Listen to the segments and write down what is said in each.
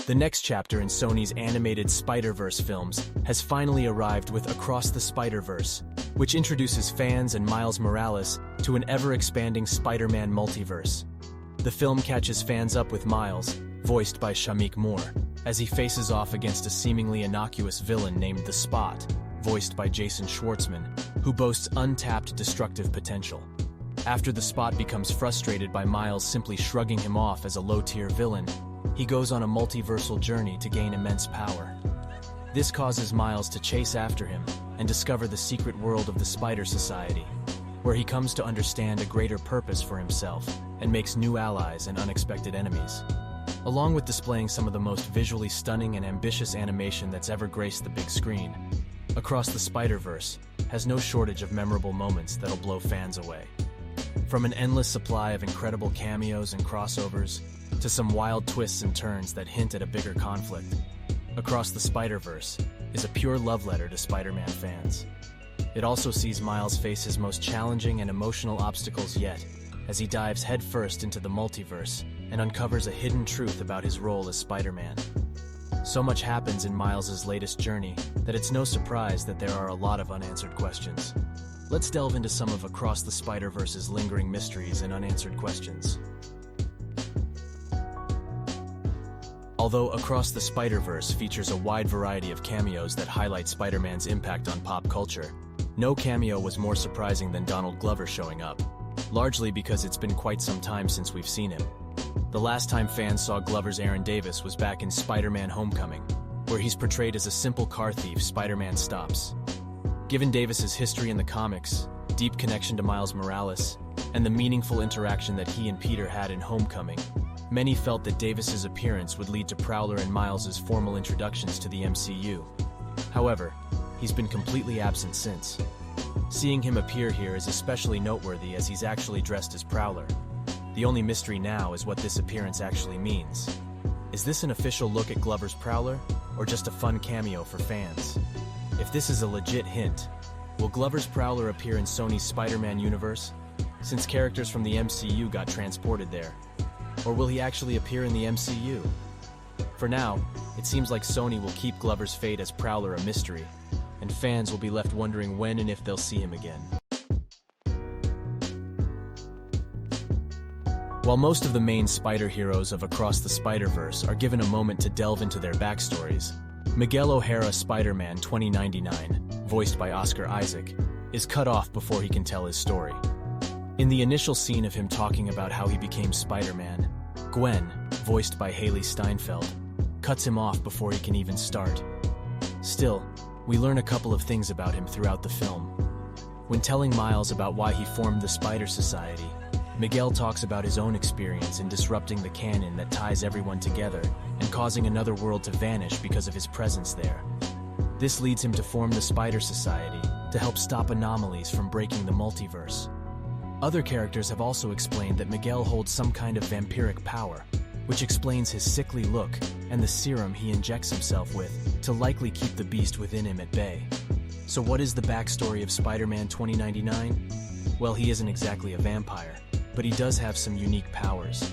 The next chapter in Sony's animated Spider-Verse films has finally arrived with Across the Spider-Verse, which introduces fans and Miles Morales to an ever-expanding Spider-Man multiverse. The film catches fans up with Miles, voiced by Shameik Moore, as he faces off against a seemingly innocuous villain named The Spot, voiced by Jason Schwartzman, who boasts untapped destructive potential. After The Spot becomes frustrated by Miles simply shrugging him off as a low-tier villain, he goes on a multiversal journey to gain immense power. This causes Miles to chase after him and discover the secret world of the Spider Society, where he comes to understand a greater purpose for himself and makes new allies and unexpected enemies. Along with displaying some of the most visually stunning and ambitious animation that's ever graced the big screen, Across the Spider-Verse has no shortage of memorable moments that'll blow fans away. From an endless supply of incredible cameos and crossovers, to some wild twists and turns that hint at a bigger conflict, Across the Spider-Verse is a pure love letter to Spider-Man fans. It also sees Miles face his most challenging and emotional obstacles yet, as he dives headfirst into the multiverse and uncovers a hidden truth about his role as Spider-Man. So much happens in Miles' latest journey that it's no surprise that there are a lot of unanswered questions. Let's delve into some of Across the Spider-Verse's lingering mysteries and unanswered questions. Although Across the Spider-Verse features a wide variety of cameos that highlight Spider-Man's impact on pop culture, no cameo was more surprising than Donald Glover showing up, largely because it's been quite some time since we've seen him. The last time fans saw Glover's Aaron Davis was back in Spider-Man Homecoming, where he's portrayed as a simple car thief Spider-Man stops. Given Davis's history in the comics, deep connection to Miles Morales, and the meaningful interaction that he and Peter had in Homecoming, many felt that Davis's appearance would lead to Prowler and Miles's formal introductions to the MCU. However, he's been completely absent since. Seeing him appear here is especially noteworthy as he's actually dressed as Prowler. The only mystery now is what this appearance actually means. Is this an official look at Glover's Prowler, or just a fun cameo for fans? If this is a legit hint, will Glover's Prowler appear in Sony's Spider-Man universe, since characters from the MCU got transported there? Or will he actually appear in the MCU? For now, it seems like Sony will keep Glover's fate as Prowler a mystery, and fans will be left wondering when and if they'll see him again. While most of the main spider heroes of Across the Spider-Verse are given a moment to delve into their backstories, Miguel O'Hara Spider-Man 2099, voiced by Oscar Isaac, is cut off before he can tell his story. In the initial scene of him talking about how he became Spider-Man, Gwen, voiced by Haley Steinfeld, cuts him off before he can even start. Still, we learn a couple of things about him throughout the film. When telling Miles about why he formed the Spider Society, Miguel talks about his own experience in disrupting the canon that ties everyone together and causing another world to vanish because of his presence there. This leads him to form the Spider Society to help stop anomalies from breaking the multiverse. Other characters have also explained that Miguel holds some kind of vampiric power, which explains his sickly look and the serum he injects himself with to likely keep the beast within him at bay. So what is the backstory of Spider-Man 2099? Well, he isn't exactly a vampire, but he does have some unique powers.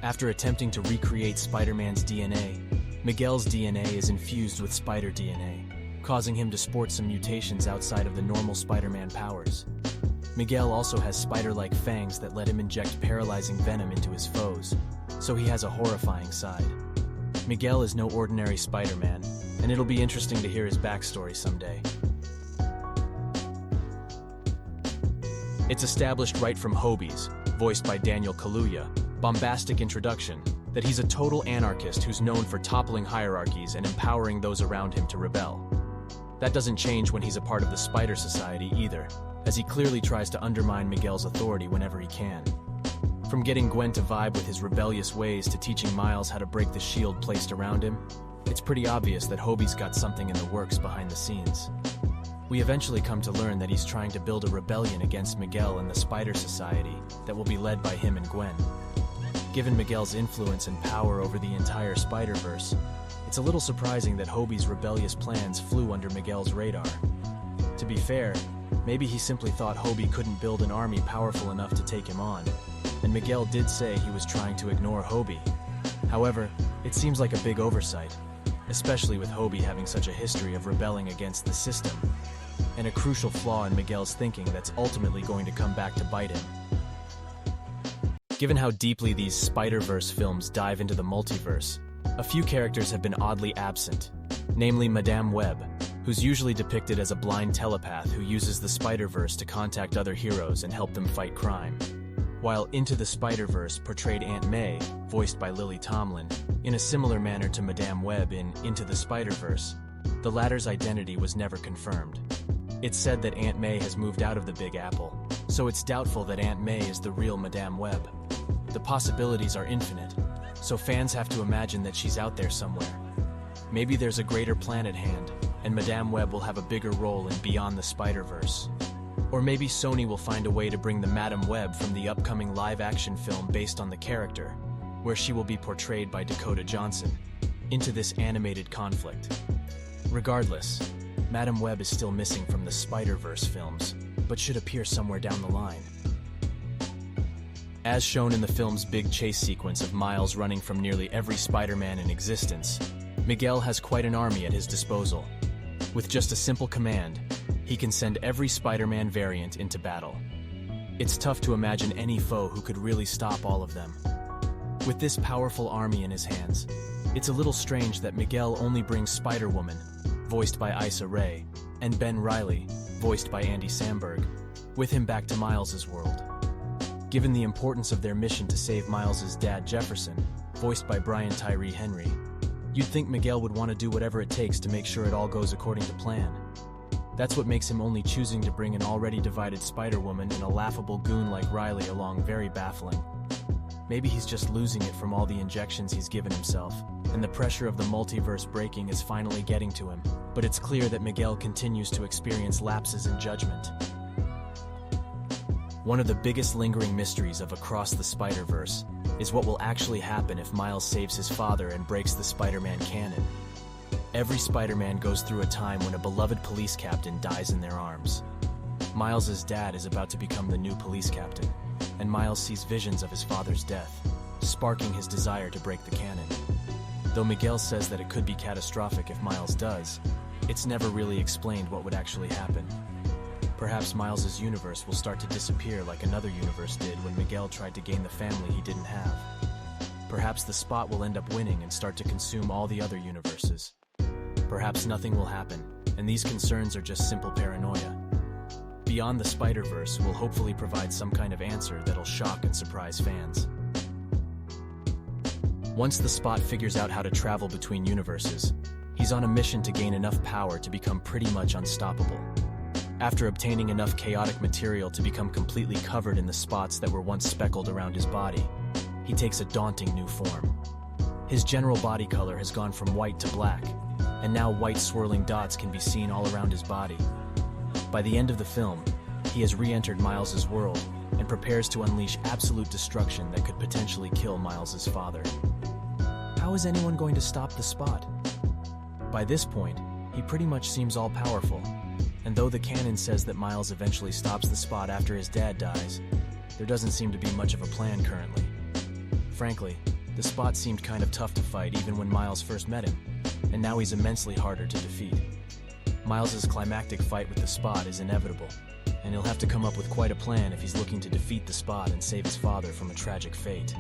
After attempting to recreate Spider-Man's DNA, Miguel's DNA is infused with spider DNA, causing him to sport some mutations outside of the normal Spider-Man powers. Miguel also has spider-like fangs that let him inject paralyzing venom into his foes, so he has a horrifying side. Miguel is no ordinary Spider-Man, and it'll be interesting to hear his backstory someday. It's established right from Hobie's, voiced by Daniel Kaluuya, bombastic introduction, that he's a total anarchist who's known for toppling hierarchies and empowering those around him to rebel. That doesn't change when he's a part of the Spider Society either, as he clearly tries to undermine Miguel's authority whenever he can. From getting Gwen to vibe with his rebellious ways to teaching Miles how to break the shield placed around him, it's pretty obvious that Hobie's got something in the works behind the scenes. We eventually come to learn that he's trying to build a rebellion against Miguel and the Spider Society that will be led by him and Gwen. Given Miguel's influence and power over the entire Spider-Verse, it's a little surprising that Hobie's rebellious plans flew under Miguel's radar. To be fair, maybe he simply thought Hobie couldn't build an army powerful enough to take him on, and Miguel did say he was trying to ignore Hobie, However, it seems like a big oversight, especially with Hobie having such a history of rebelling against the system, and a crucial flaw in Miguel's thinking that's ultimately going to come back to bite him. Given how deeply these Spider-Verse films dive into the multiverse, a few characters have been oddly absent, namely Madame Web, who's usually depicted as a blind telepath who uses the Spider-Verse to contact other heroes and help them fight crime, while Into the Spider-Verse portrayed Aunt May, voiced by Lily Tomlin, in a similar manner to Madame Web in Into the Spider-Verse. The latter's identity was never confirmed. It's said that Aunt May has moved out of the Big Apple, so it's doubtful that Aunt May is the real Madame Web. The possibilities are infinite, so fans have to imagine that she's out there somewhere. Maybe there's a greater plan at hand, and Madame Web will have a bigger role in Beyond the Spider-Verse. Or maybe Sony will find a way to bring the Madame Web from the upcoming live-action film based on the character, where she will be portrayed by Dakota Johnson, into this animated conflict. Regardless, Madame Web is still missing from the Spider-Verse films, but should appear somewhere down the line. As shown in the film's big chase sequence of Miles running from nearly every Spider-Man in existence, Miguel has quite an army at his disposal. With just a simple command, he can send every Spider-Man variant into battle. It's tough to imagine any foe who could really stop all of them. With this powerful army in his hands, it's a little strange that Miguel only brings Spider-Woman, voiced by Issa Rae, and Ben Reilly, voiced by Andy Samberg, with him back to Miles's world. Given the importance of their mission to save Miles's dad Jefferson, voiced by Brian Tyree Henry, you'd think Miguel would want to do whatever it takes to make sure it all goes according to plan. That's what makes him only choosing to bring an already divided Spider-Woman and a laughable goon like Riley along very baffling. Maybe he's just losing it from all the injections he's given himself, and the pressure of the multiverse breaking is finally getting to him, but it's clear that Miguel continues to experience lapses in judgment. One of the biggest lingering mysteries of Across the Spider-Verse is what will actually happen if Miles saves his father and breaks the Spider-Man canon. Every Spider-Man goes through a time when a beloved police captain dies in their arms. Miles's dad is about to become the new police captain, and Miles sees visions of his father's death, sparking his desire to break the canon. Though Miguel says that it could be catastrophic if Miles does, it's never really explained what would actually happen. Perhaps Miles's universe will start to disappear like another universe did when Miguel tried to gain the family he didn't have. Perhaps the Spot will end up winning and start to consume all the other universes. Perhaps nothing will happen, and these concerns are just simple paranoia. Beyond the Spider-Verse will hopefully provide some kind of answer that'll shock and surprise fans. Once the Spot figures out how to travel between universes, he's on a mission to gain enough power to become pretty much unstoppable. After obtaining enough chaotic material to become completely covered in the spots that were once speckled around his body, he takes a daunting new form. His general body color has gone from white to black, and now white swirling dots can be seen all around his body. By the end of the film, he has re-entered Miles's world and prepares to unleash absolute destruction that could potentially kill Miles's father. How is anyone going to stop the Spot? By this point, he pretty much seems all-powerful, and though the canon says that Miles eventually stops the Spot after his dad dies, there doesn't seem to be much of a plan currently. Frankly, the Spot seemed kind of tough to fight even when Miles first met him, and now he's immensely harder to defeat. Miles's climactic fight with the Spot is inevitable, and he'll have to come up with quite a plan if he's looking to defeat the Spot and save his father from a tragic fate.